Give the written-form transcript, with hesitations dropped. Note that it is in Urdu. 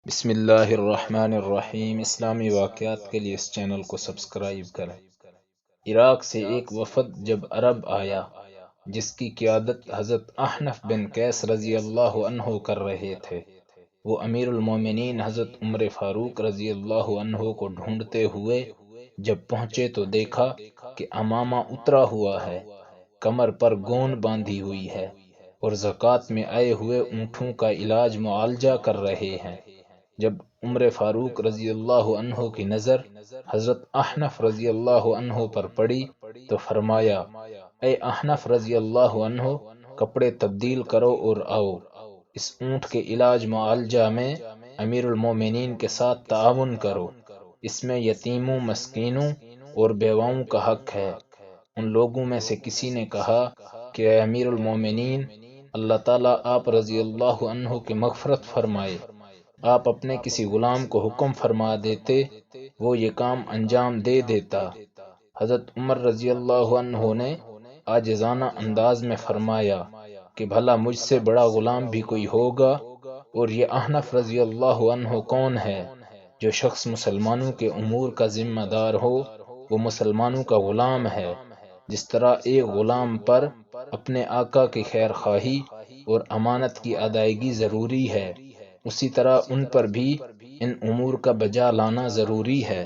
بسم اللہ الرحمن الرحیم۔ اسلامی واقعات کے لیے اس چینل کو سبسکرائب کریں۔ عراق سے ایک وفد جب عرب آیا جس کی قیادت حضرت احنف بن قیس رضی اللہ عنہ کر رہے تھے، وہ امیر المومنین حضرت عمر فاروق رضی اللہ عنہ کو ڈھونڈتے ہوئے جب پہنچے تو دیکھا کہ امامہ اترا ہوا ہے، کمر پر گون باندھی ہوئی ہے اور زکوٰۃ میں آئے ہوئے اونٹوں کا علاج معالجہ کر رہے ہیں۔ جب عمر فاروق رضی اللہ عنہ کی نظر حضرت احنف رضی اللہ عنہ پر پڑی تو فرمایا، اے احنف رضی اللہ عنہ، کپڑے تبدیل کرو اور آؤ، اس اونٹ کے علاج معالجہ میں امیر المومنین کے ساتھ تعاون کرو، اس میں یتیموں، مسکینوں اور بیواؤں کا حق ہے۔ ان لوگوں میں سے کسی نے کہا کہ اے امیر المومنین، اللہ تعالیٰ آپ رضی اللہ عنہ کی مغفرت فرمائے، آپ اپنے کسی غلام کو حکم فرما دیتے، وہ یہ کام انجام دے دیتا۔ حضرت عمر رضی اللہ عنہ نے عاجزانہ انداز میں فرمایا کہ بھلا مجھ سے بڑا غلام بھی کوئی ہوگا، اور یہ احنف رضی اللہ عنہ کون ہے؟ جو شخص مسلمانوں کے امور کا ذمہ دار ہو وہ مسلمانوں کا غلام ہے۔ جس طرح ایک غلام پر اپنے آقا کی خیر خواہی اور امانت کی ادائیگی ضروری ہے، اسی طرح ان پر بھی ان امور کا بجا لانا ضروری ہے۔